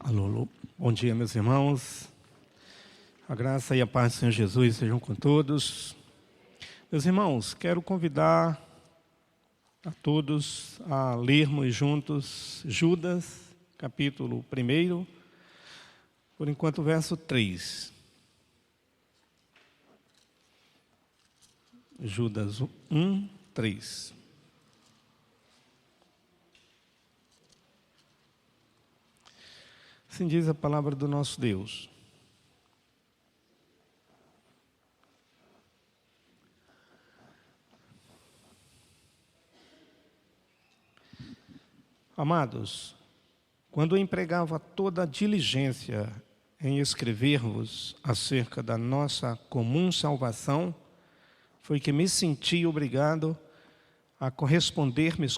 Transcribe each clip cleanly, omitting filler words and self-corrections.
Alô, alô. Bom dia, meus irmãos. A graça e a paz do Senhor Jesus sejam com todos. Meus irmãos, quero convidar a todos a lermos juntos Judas, capítulo 1, por enquanto, verso 3. Judas 1, 3. Assim diz a palavra do nosso Deus. Amados, quando empregava toda a diligência em escrever-vos acerca da nossa comum salvação, foi que me senti obrigado a corresponder-me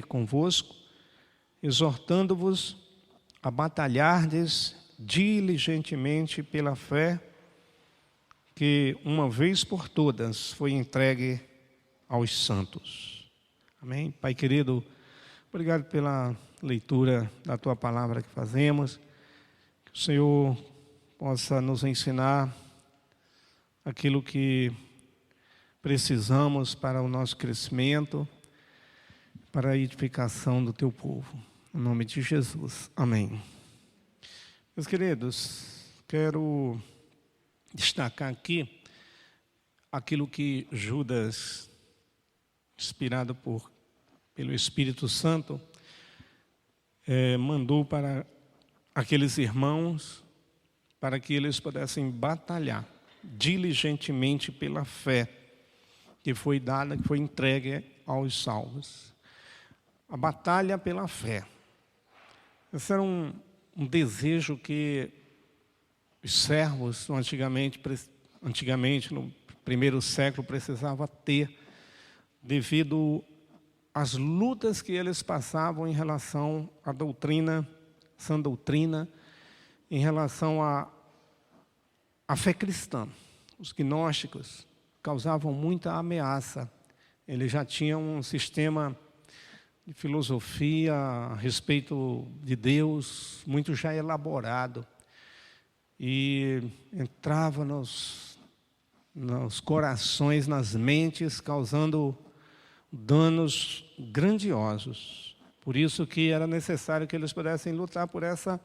convosco, exortando-vos a batalhardes diligentemente pela fé que uma vez por todas foi entregue aos santos. Amém? Pai querido, obrigado pela leitura da Tua palavra que fazemos. Que o Senhor possa nos ensinar aquilo que precisamos para o nosso crescimento, para a edificação do Teu povo. Em nome de Jesus. Amém. Meus queridos, quero destacar aqui aquilo que Judas, inspirado pelo Espírito Santo, mandou para aqueles irmãos, para que eles pudessem batalhar diligentemente pela fé que foi dada, que foi entregue aos salvos. A batalha pela fé. Esse era um desejo que os servos, antigamente, no primeiro século, precisavam ter, devido às lutas que eles passavam em relação à doutrina, sã doutrina, em relação à fé cristã. Os gnósticos causavam muita ameaça. Eles já tinham um sistema de filosofia a respeito de Deus, muito já elaborado, e entrava nos corações, nas mentes, causando danos grandiosos. Por isso que era necessário que eles pudessem lutar por essa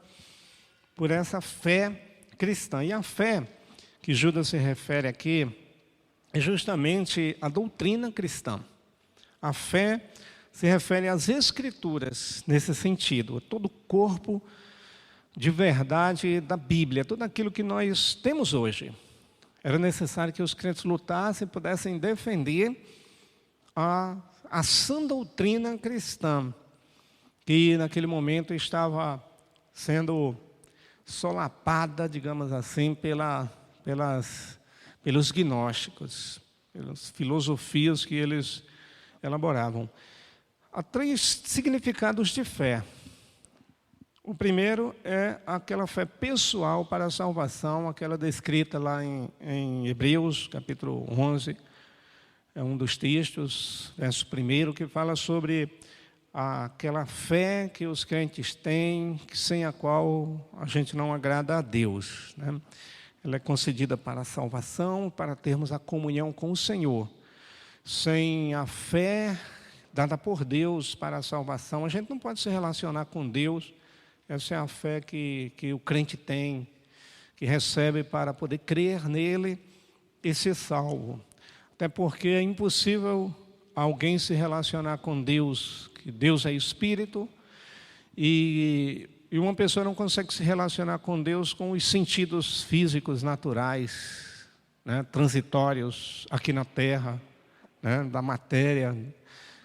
fé cristã. E a fé que Judas se refere aqui é justamente a doutrina cristã. A fé se refere às Escrituras, nesse sentido, todo o corpo de verdade da Bíblia, tudo aquilo que nós temos hoje. Era necessário que os crentes lutassem e pudessem defender a sã doutrina cristã, que naquele momento estava sendo solapada, digamos assim, pelos gnósticos, pelas filosofias que eles elaboravam. Há 3 significados de fé. O primeiro é aquela fé pessoal para a salvação, aquela descrita lá em Hebreus, capítulo 11. É um dos textos, verso 1, que fala sobre aquela fé que os crentes têm, sem a qual a gente não agrada a Deus, né? Ela é concedida para a salvação, para termos a comunhão com o Senhor. Sem a fé dada por Deus para a salvação, a gente não pode se relacionar com Deus. Essa é a fé que o crente tem, que recebe para poder crer nele e ser salvo. Até porque é impossível alguém se relacionar com Deus, que Deus é Espírito, e uma pessoa não consegue se relacionar com Deus com os sentidos físicos naturais, né, transitórios aqui na terra, né, da matéria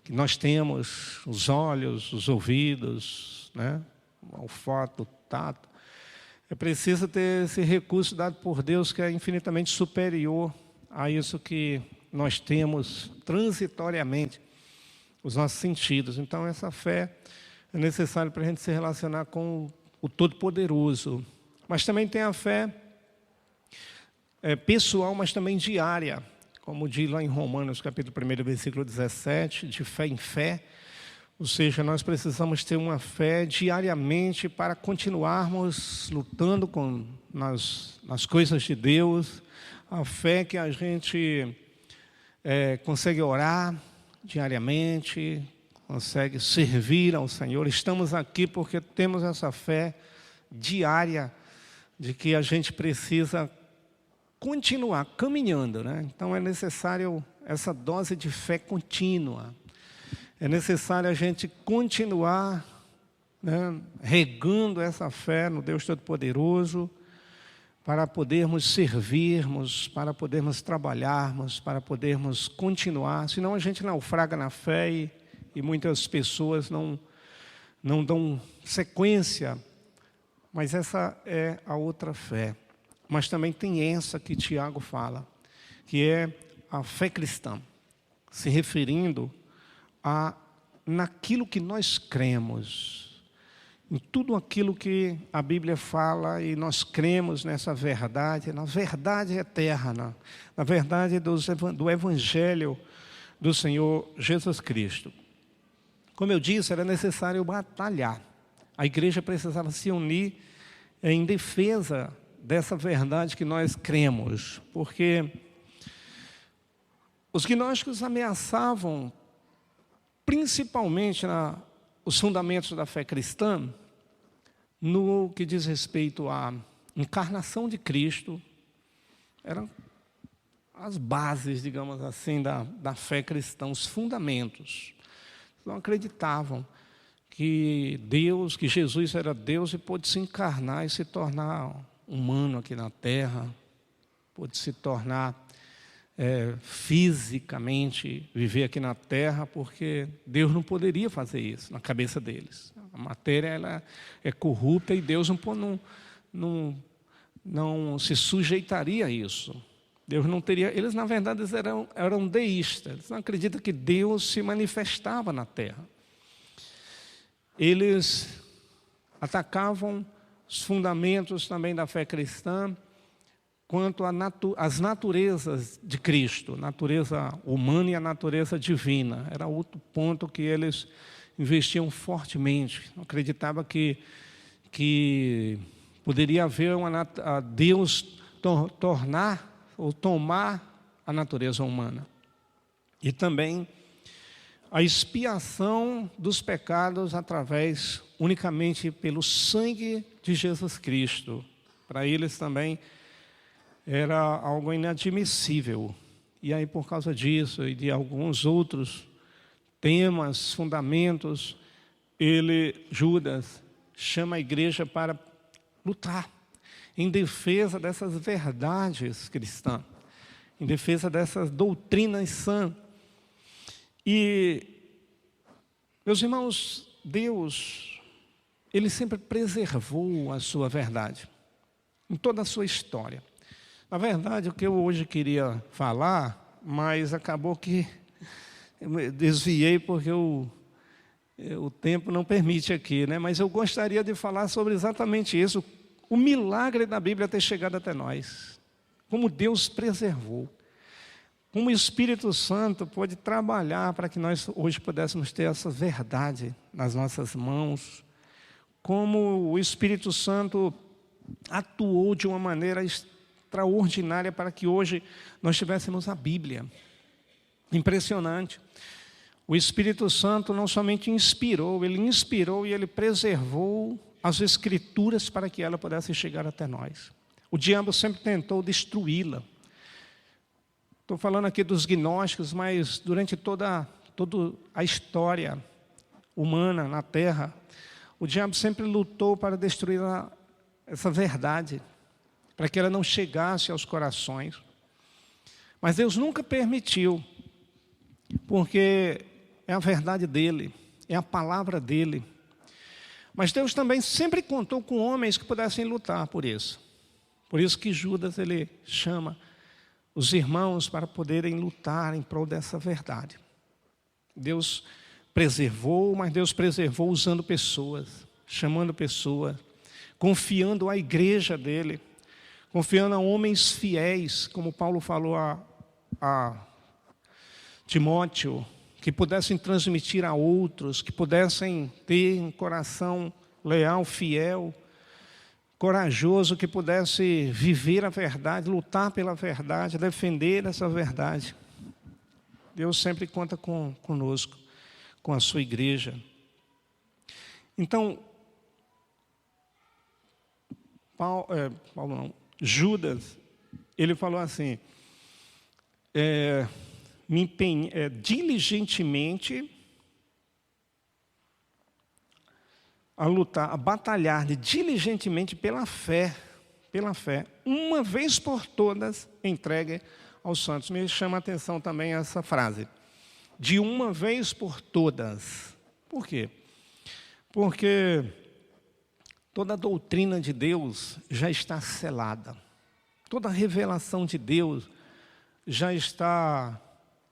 que nós temos, os olhos, os ouvidos, né, o olfato, o tato. É preciso ter esse recurso dado por Deus, que é infinitamente superior a isso que nós temos transitoriamente, os nossos sentidos. Então, essa fé é necessária para a gente se relacionar com o Todo-Poderoso. Mas também tem a fé pessoal, mas também diária. Como diz lá em Romanos, capítulo 1, versículo 17, de fé em fé, Ou seja, nós precisamos ter uma fé diariamente para continuarmos lutando nas coisas de Deus. A fé que a gente consegue orar diariamente, consegue servir ao Senhor. Estamos aqui porque temos essa fé diária de que a gente precisa continuar caminhando, né? Então é necessário essa dose de fé contínua. É necessário a gente continuar, né, regando essa fé no Deus Todo-Poderoso, para podermos servirmos, para podermos trabalharmos, para podermos continuar. Senão a gente naufraga na fé e muitas pessoas não dão sequência. Mas essa é a outra fé. Mas também tem essa que Tiago fala, que é a fé cristã, se referindo naquilo que nós cremos, em tudo aquilo que a Bíblia fala, e nós cremos nessa verdade, na verdade eterna, na verdade do Evangelho do Senhor Jesus Cristo. Como eu disse, era necessário batalhar. A igreja precisava se unir em defesa dessa verdade que nós cremos, porque os gnósticos ameaçavam principalmente os fundamentos da fé cristã, no que diz respeito à encarnação de Cristo. Eram as bases, digamos assim, da fé cristã, os fundamentos. Não acreditavam que Jesus era Deus e pôde se encarnar e se tornar humano aqui na terra, pôde se tornar fisicamente, viver aqui na terra, porque Deus não poderia fazer isso na cabeça deles. A matéria ela é corrupta e Deus não se sujeitaria a isso. Deus não teria. Eles, na verdade, eram deístas. Eles não acreditam que Deus se manifestava na terra. Eles atacavam os fundamentos também da fé cristã quanto às naturezas de Cristo, natureza humana e a natureza divina. Era outro ponto que eles investiam fortemente. Acreditavam que poderia haver a Deus tornar ou tomar a natureza humana. E também a expiação dos pecados unicamente pelo sangue de Jesus Cristo. Para eles também era algo inadmissível. E aí, por causa disso e de alguns outros temas, fundamentos, Judas chama a igreja para lutar em defesa dessas verdades cristãs, em defesa dessas doutrinas sãs. E, meus irmãos, Deus, Ele sempre preservou a sua verdade, em toda a sua história. Na verdade, o que eu hoje queria falar, mas acabou que eu me desviei porque o tempo não permite aqui, né? Mas eu gostaria de falar sobre exatamente isso, o milagre da Bíblia ter chegado até nós, como Deus preservou, como o Espírito Santo pode trabalhar para que nós hoje pudéssemos ter essa verdade nas nossas mãos, como o Espírito Santo atuou de uma maneira extraordinária para que hoje nós tivéssemos a Bíblia. Impressionante. O Espírito Santo não somente inspirou, ele inspirou e ele preservou as Escrituras para que ela pudesse chegar até nós. O diabo sempre tentou destruí-la. Estou falando aqui dos gnósticos, mas durante toda a história humana na Terra, o diabo sempre lutou para destruir essa verdade, para que ela não chegasse aos corações. Mas Deus nunca permitiu, porque é a verdade dele, é a palavra dele. Mas Deus também sempre contou com homens que pudessem lutar por isso. Por isso que Judas ele chama os irmãos para poderem lutar em prol dessa verdade. Deus preservou, mas Deus preservou usando pessoas, chamando pessoas, confiando à igreja dele, confiando a homens fiéis, como Paulo falou a Timóteo, que pudessem transmitir a outros, que pudessem ter um coração leal, fiel, corajoso, que pudesse viver a verdade, lutar pela verdade, defender essa verdade. Deus sempre conta conosco, com a sua igreja. Então, Judas, ele falou assim, diligentemente a lutar, a batalhar diligentemente pela fé, uma vez por todas entregue aos santos. Me chama a atenção também essa frase, de uma vez por todas. Por quê? Porque toda a doutrina de Deus já está selada, toda a revelação de Deus já está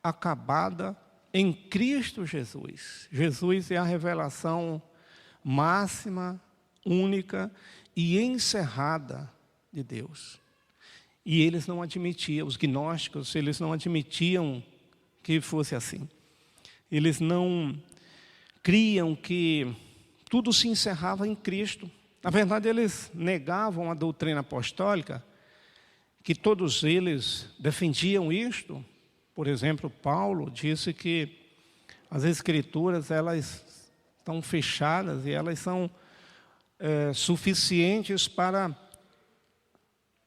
acabada em Cristo Jesus. Jesus é a revelação máxima, única e encerrada de Deus. E eles não admitiam, os gnósticos, eles não admitiam que fosse assim. Eles não criam que tudo se encerrava em Cristo. Na verdade, eles negavam a doutrina apostólica, que todos eles defendiam isto. Por exemplo, Paulo disse que as Escrituras, elas estão fechadas e elas são suficientes para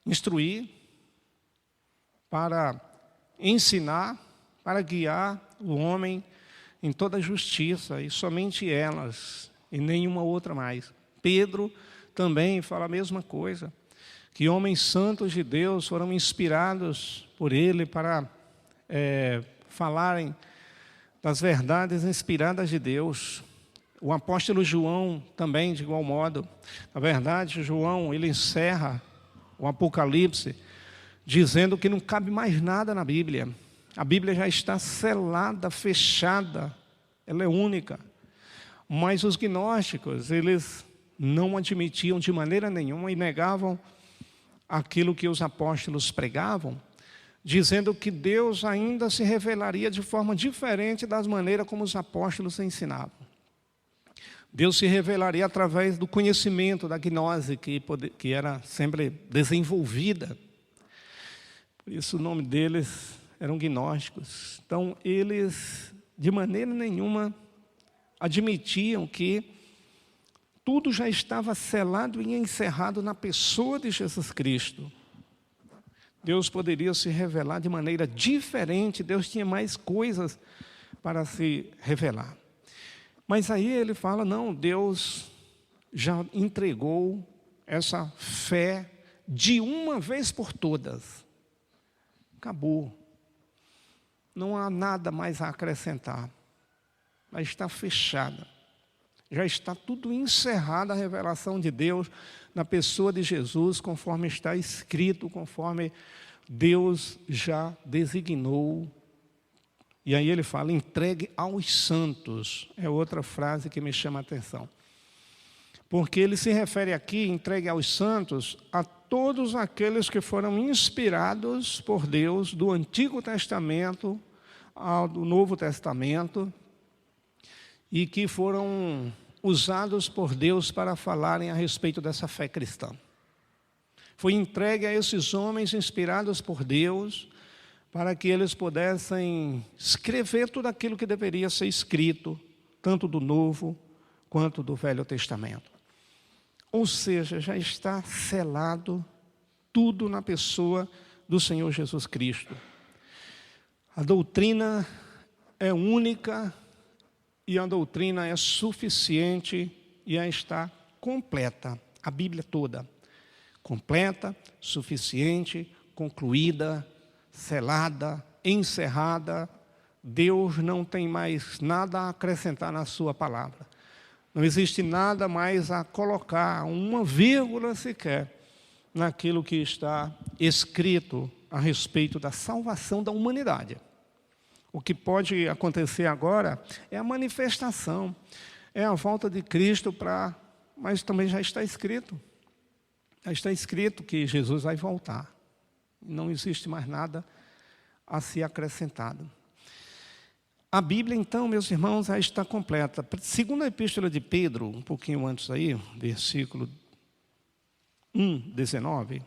instruir, para ensinar, para guiar o homem em toda a justiça, e somente elas, e nenhuma outra mais. Pedro também fala a mesma coisa, que homens santos de Deus foram inspirados por ele para falarem das verdades inspiradas de Deus. O apóstolo João também, de igual modo. Na verdade, João, ele encerra o Apocalipse dizendo que não cabe mais nada na Bíblia. A Bíblia já está selada, fechada, ela é única. Mas os gnósticos, eles não admitiam de maneira nenhuma e negavam aquilo que os apóstolos pregavam, dizendo que Deus ainda se revelaria de forma diferente das maneiras como os apóstolos ensinavam. Deus se revelaria através do conhecimento da gnose que era sempre desenvolvida. Por isso o nome deles eram gnósticos. Então, eles, de maneira nenhuma, admitiam que tudo já estava selado e encerrado na pessoa de Jesus Cristo. Deus poderia se revelar de maneira diferente, Deus tinha mais coisas para se revelar. Mas aí ele fala, não, Deus já entregou essa fé de uma vez por todas. Acabou. Não há nada mais a acrescentar. Já está fechada. Já está tudo encerrado, a revelação de Deus na pessoa de Jesus, conforme está escrito, conforme Deus já designou. E aí ele fala, entregue aos santos. É outra frase que me chama a atenção. Porque ele se refere aqui, entregue aos santos, a todos aqueles que foram inspirados por Deus do Antigo Testamento ao Novo Testamento e que foram usados por Deus para falarem a respeito dessa fé cristã. Foi entregue a esses homens inspirados por Deus para que eles pudessem escrever tudo aquilo que deveria ser escrito, tanto do Novo quanto do Velho Testamento. Ou seja, já está selado tudo na pessoa do Senhor Jesus Cristo. A doutrina é única e a doutrina é suficiente e já está completa, a Bíblia toda. Completa, suficiente, concluída, selada, encerrada. Deus não tem mais nada a acrescentar na sua palavra. Não existe nada mais a colocar, uma vírgula sequer, naquilo que está escrito a respeito da salvação da humanidade. O que pode acontecer agora é a manifestação, é a volta de Cristo mas também já está escrito. Já está escrito que Jesus vai voltar. Não existe mais nada a ser acrescentado. A Bíblia, então, meus irmãos, já está completa. Segunda Epístola de Pedro, um pouquinho antes aí, versículo 1, 19.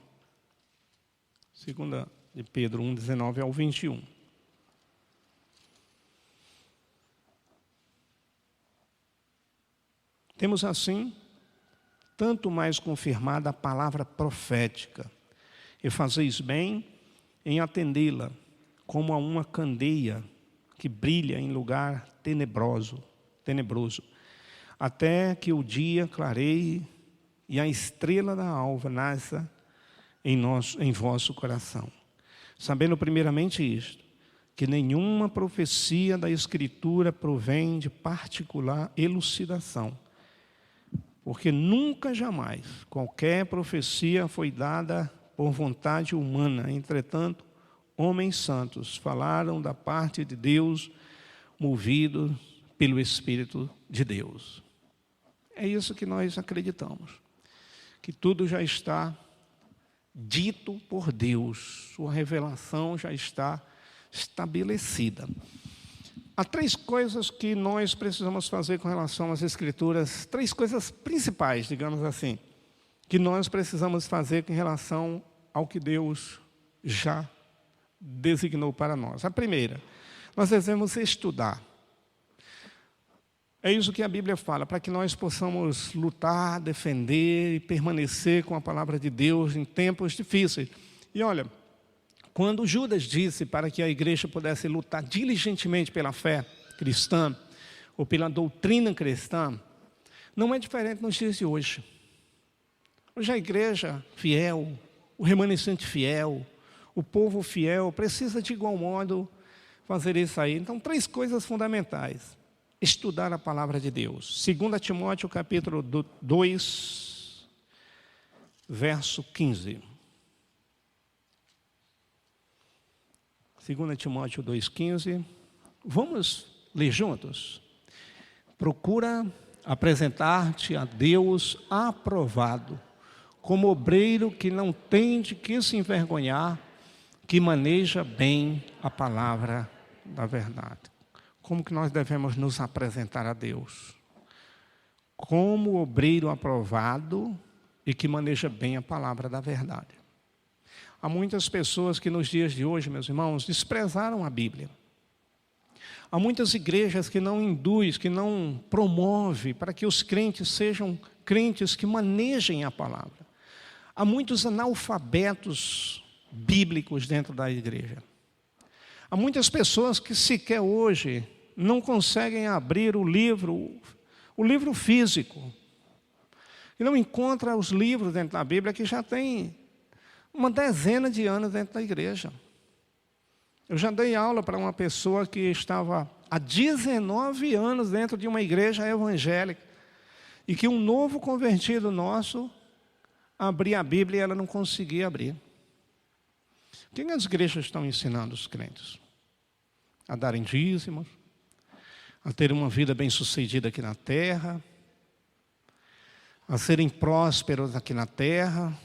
Segunda de Pedro 1, 19 ao 21. Temos assim, tanto mais confirmada a palavra profética, e fazeis bem em atendê-la, como a uma candeia que brilha em lugar tenebroso, até que o dia clareie e a estrela da alva nasça em vosso coração. Sabendo primeiramente isto, que nenhuma profecia da Escritura provém de particular elucidação, porque nunca jamais qualquer profecia foi dada por vontade humana. Entretanto, homens santos falaram da parte de Deus, movidos pelo Espírito de Deus. É isso que nós acreditamos, que tudo já está dito por Deus, sua revelação já está estabelecida. Há três coisas que nós precisamos fazer com relação às Escrituras, três coisas principais, digamos assim, que nós precisamos fazer com relação ao que Deus já designou para nós. A primeira, nós devemos estudar. É isso que a Bíblia fala, para que nós possamos lutar, defender e permanecer com a palavra de Deus em tempos difíceis. E olha, quando Judas disse para que a igreja pudesse lutar diligentemente pela fé cristã, ou pela doutrina cristã, não é diferente nos dias de hoje. Hoje a igreja fiel, o remanescente fiel, o povo fiel, precisa de igual modo fazer isso aí. Então, três coisas fundamentais. Estudar a palavra de Deus. 2 Timóteo capítulo 2, verso 15. 2 Timóteo 2,15. Vamos ler juntos? Procura apresentar-te a Deus aprovado, como obreiro que não tem de que se envergonhar, que maneja bem a palavra da verdade. Como que nós devemos nos apresentar a Deus? Como obreiro aprovado e que maneja bem a palavra da verdade. Há muitas pessoas que nos dias de hoje, meus irmãos, desprezaram a Bíblia. Há muitas igrejas que não induz, que não promove para que os crentes sejam crentes que manejem a palavra. Há muitos analfabetos bíblicos dentro da igreja. Há muitas pessoas que sequer hoje não conseguem abrir o livro físico. E não encontra os livros dentro da Bíblia que já tem uma dezena de anos dentro da igreja. Eu já dei aula para uma pessoa que estava há 19 anos dentro de uma igreja evangélica e que um novo convertido nosso abria a Bíblia e ela não conseguia abrir. O que as igrejas estão ensinando os crentes? A darem dízimos, a terem uma vida bem-sucedida aqui na terra, a serem prósperos aqui na terra,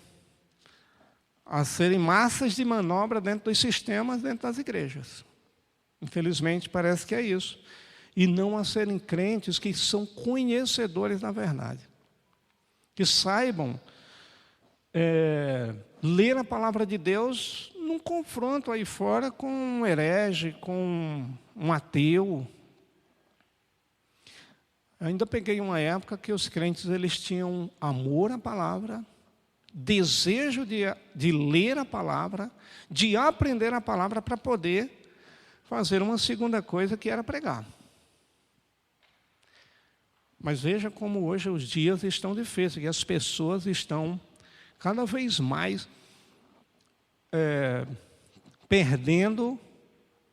a serem massas de manobra dentro dos sistemas, dentro das igrejas. Infelizmente, parece que é isso. E não a serem crentes que são conhecedores da verdade. Que saibam ler a palavra de Deus num confronto aí fora com um herege, com um ateu. Eu ainda peguei uma época que os crentes eles tinham amor à palavra, desejo de ler a palavra, de aprender a palavra para poder fazer uma segunda coisa que era pregar. Mas veja como hoje os dias estão difíceis e as pessoas estão cada vez mais perdendo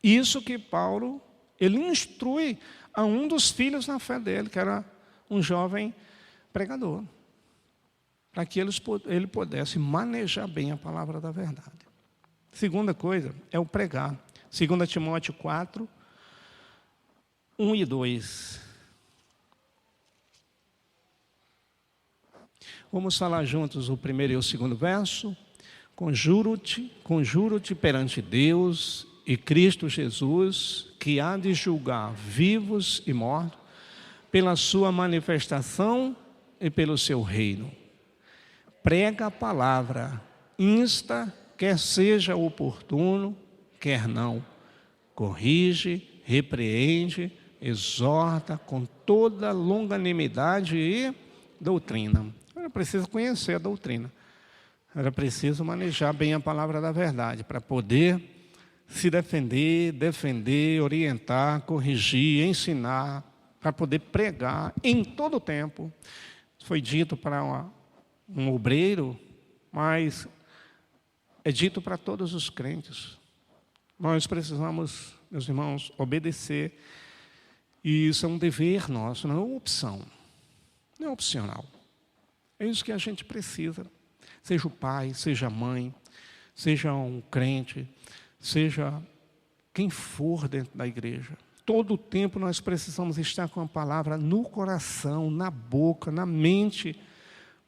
isso que Paulo ele instrui a um dos filhos na fé dele, que era um jovem pregador, para que ele pudesse manejar bem a palavra da verdade. Segunda coisa é o pregar. 2 Timóteo 4, 1 e 2. Vamos falar juntos o primeiro e o segundo verso. Conjuro-te perante Deus e Cristo Jesus, que há de julgar vivos e mortos, pela sua manifestação e pelo seu reino. Prega a palavra, insta, quer seja oportuno, quer não. Corrige, repreende, exorta com toda longanimidade e doutrina. Era preciso conhecer a doutrina. Era preciso manejar bem a palavra da verdade para poder se defender, orientar, corrigir, ensinar, para poder pregar em todo o tempo. Foi dito para um obreiro, mas é dito para todos os crentes. Nós precisamos, meus irmãos, obedecer. E isso é um dever nosso, não é uma opção. Não é opcional. É isso que a gente precisa. Seja o pai, seja a mãe, seja um crente, seja quem for dentro da igreja. Todo o tempo nós precisamos estar com a palavra no coração, na boca, na mente,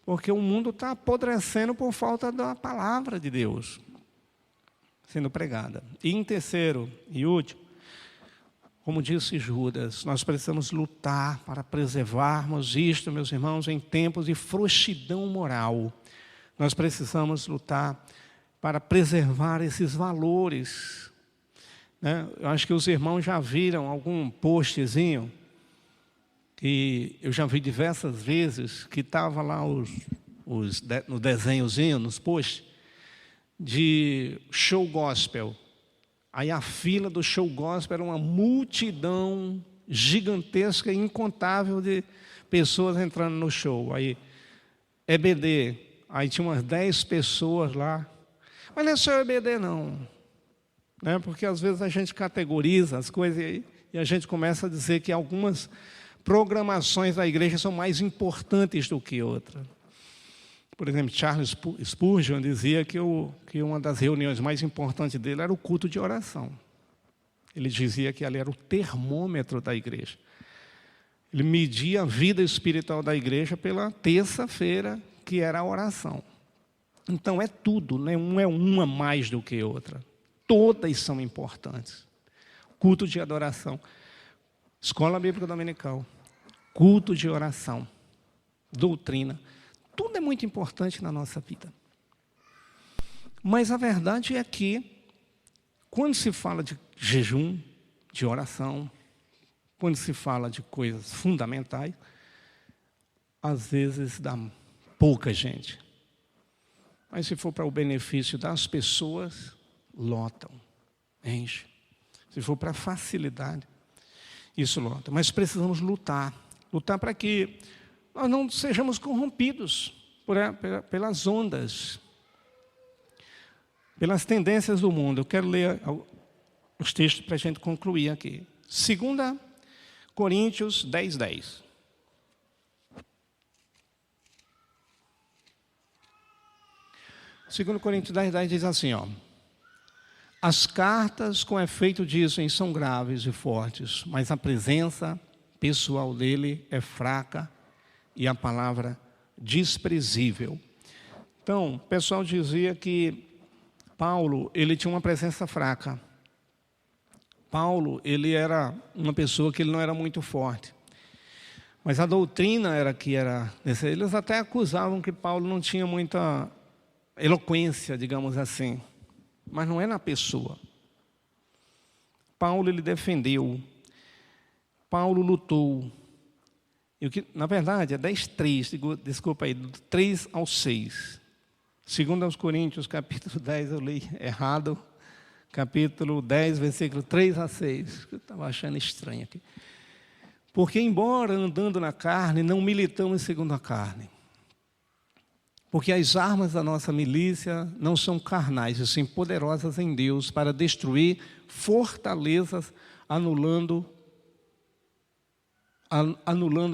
porque o mundo está apodrecendo por falta da palavra de Deus sendo pregada. E em terceiro e último, como disse Judas, nós precisamos lutar para preservarmos isto, meus irmãos, em tempos de frouxidão moral. Nós precisamos lutar para preservar esses valores. Eu acho que os irmãos já viram algum postzinho, que eu já vi diversas vezes, que estava lá no desenhozinho, nos posts, de show gospel. Aí a fila do show gospel era uma multidão gigantesca e incontável de pessoas entrando no show. Aí, EBD, aí tinha umas 10 pessoas lá. Mas não é só EBD não. Porque às vezes a gente categoriza as coisas e a gente começa a dizer que algumas programações da igreja são mais importantes do que outras. Por exemplo, Charles Spurgeon dizia que uma das reuniões mais importantes dele era o culto de oração. Ele dizia que ali era o termômetro da igreja. Ele media a vida espiritual da igreja pela terça-feira, que era a oração. Então é tudo, não é uma mais do que outra. Todas são importantes. Culto de adoração, escola bíblica dominical, culto de oração, doutrina. Tudo é muito importante na nossa vida. Mas a verdade é que, quando se fala de jejum, de oração, quando se fala de coisas fundamentais, às vezes dá pouca gente. Mas se for para o benefício das pessoas, lotam, enche. Se for para facilidade, isso lota. Mas precisamos lutar para que nós não sejamos corrompidos pelas ondas, pelas tendências do mundo. Eu quero ler os textos para a gente concluir aqui. 2 Coríntios 10:10. Segundo Coríntios 10:10 diz assim, as cartas com efeito dizem são graves e fortes, mas a presença pessoal dele é fraca e a palavra desprezível. Então, o pessoal dizia que Paulo, ele tinha uma presença fraca. Paulo, ele era uma pessoa que ele não era muito forte. Mas a doutrina era que era... Eles até acusavam que Paulo não tinha muita eloquência, digamos assim. Mas não é na pessoa. Paulo, ele defendeu. Paulo lutou. Na verdade, é 10:3, desculpa aí, do 3 ao 6. 2 Coríntios, capítulo 10, eu li errado. Capítulo 10, versículo 3 a 6. Eu estava achando estranho aqui. Porque, embora andando na carne, não militamos segundo a carne. Porque as armas da nossa milícia não são carnais, e sim poderosas em Deus para destruir fortalezas, anulando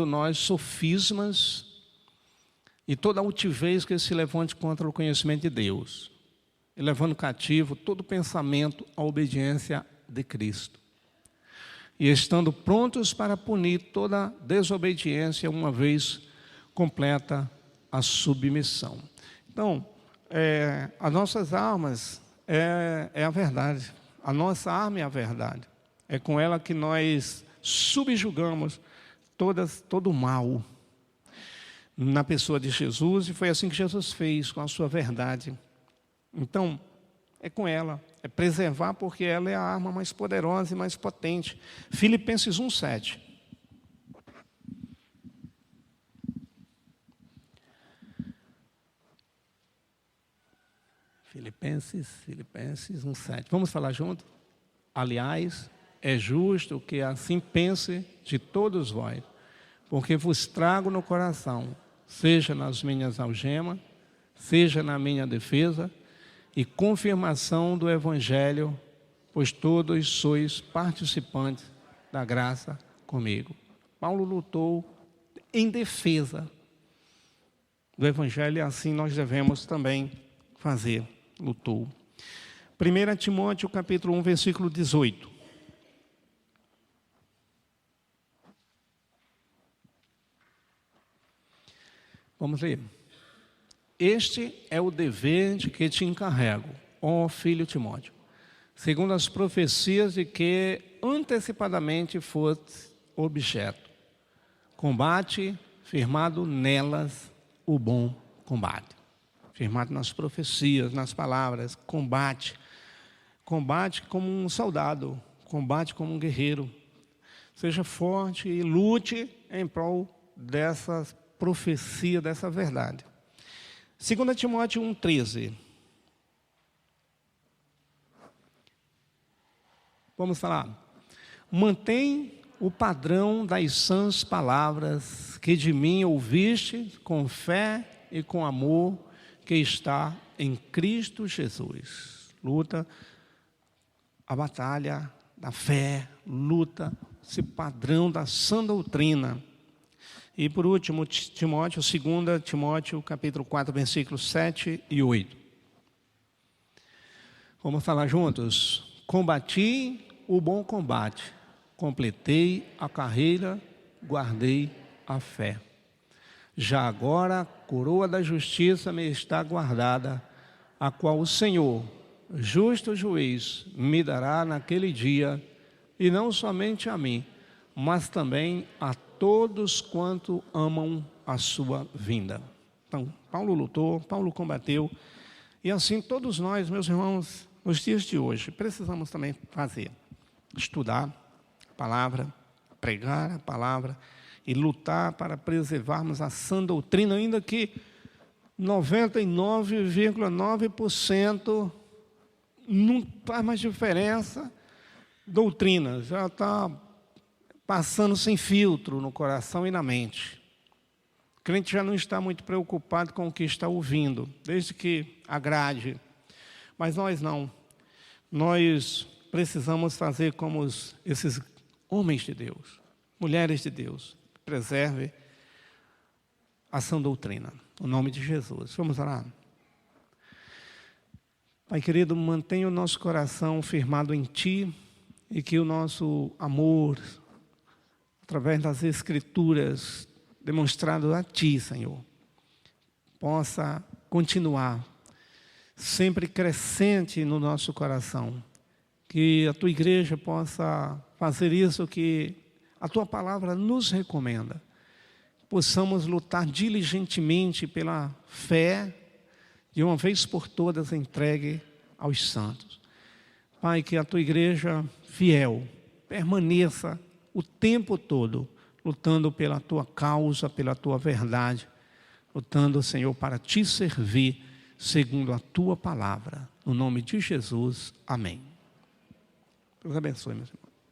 nós sofismas e toda altivez que se levante contra o conhecimento de Deus, e levando cativo todo pensamento à obediência de Cristo, e estando prontos para punir toda desobediência, uma vez completa a submissão. Então, as nossas armas é a verdade. A nossa arma é a verdade. É com ela que nós subjugamos todo o mal na pessoa de Jesus, e foi assim que Jesus fez com a sua verdade. Então, é com ela, é preservar, porque ela é a arma mais poderosa e mais potente. Filipenses 1:7. Filipenses 1:7. Vamos falar junto? Aliás, é justo que assim pense de todos vós, porque vos trago no coração, seja nas minhas algemas, seja na minha defesa e confirmação do Evangelho, pois todos sois participantes da graça comigo. Paulo lutou em defesa do Evangelho, e assim nós devemos também fazer. Lutou. 1 Timóteo capítulo 1, versículo 18. Vamos ler. Este é o dever de que te encarrego, ó filho Timóteo, segundo as profecias de que antecipadamente foste objeto. Combate, firmado nelas, o bom combate. Firmado nas profecias, nas palavras, combate. Combate como um soldado, combate como um guerreiro. Seja forte e lute em prol dessa profecia, dessa verdade. 2 Timóteo 1,13. Vamos falar. Mantém o padrão das sãs palavras que de mim ouviste com fé e com amor que está em Cristo Jesus. Luta a batalha da fé, luta esse padrão da sã doutrina. E por último, Timóteo, 2 Timóteo, capítulo 4, versículos 7 e 8. Vamos falar juntos? Combati o bom combate, completei a carreira, guardei a fé. Já agora a coroa da justiça me está guardada, a qual o Senhor, justo juiz, me dará naquele dia, e não somente a mim, mas também a todos quanto amam a sua vinda. Então, Paulo lutou, Paulo combateu, e assim todos nós, meus irmãos, nos dias de hoje, precisamos também fazer, estudar a palavra, pregar a palavra, e lutar para preservarmos a sã doutrina, ainda que 99,9% não faz mais diferença. Doutrina já está passando sem filtro no coração e na mente. O crente já não está muito preocupado com o que está ouvindo, desde que agrade. Mas nós não. Nós precisamos fazer como esses homens de Deus, mulheres de Deus. Preserve a sã doutrina, no nome de Jesus. Vamos orar? Pai querido, mantenha o nosso coração firmado em Ti, e que o nosso amor, através das Escrituras, demonstrado a Ti, Senhor, possa continuar sempre crescente no nosso coração. Que a Tua igreja possa fazer isso que a Tua palavra nos recomenda. Possamos lutar diligentemente pela fé, de uma vez por todas entregue aos santos. Pai, que a Tua igreja fiel permaneça o tempo todo lutando pela Tua causa, pela Tua verdade, lutando, Senhor, para Te servir segundo a Tua palavra. No nome de Jesus, amém. Deus abençoe, meus irmãos.